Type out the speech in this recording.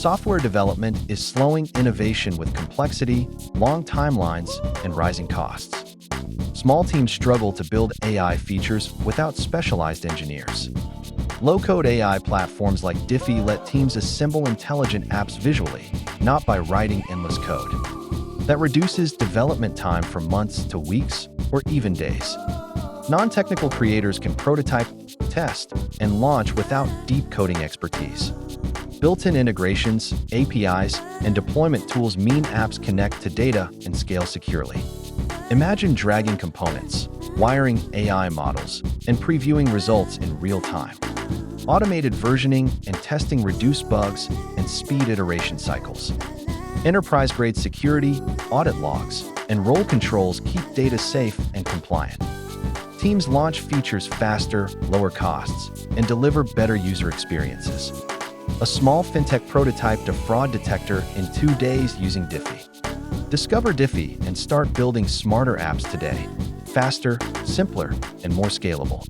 Software development is slowing innovation with complexity, long timelines, and rising costs. Small teams struggle to build AI features without specialized engineers. Low-code AI platforms like Dify let teams assemble intelligent apps visually, not by writing endless code. That reduces development time from months to weeks or even days. Non-technical creators can prototype, test, and launch without deep coding expertise. Built-in integrations, APIs, and deployment tools mean apps connect to data and scale securely. Imagine dragging components, wiring AI models, and previewing results in real time. Automated versioning and testing reduce bugs and speed iteration cycles. Enterprise-grade security, audit logs, and role controls keep data safe and compliant. Teams launch features faster, lower costs, and deliver better user experiences. A small fintech prototyped a fraud detector in 2 days using Dify. Discover Dify and start building smarter apps today. Faster, simpler, and more scalable.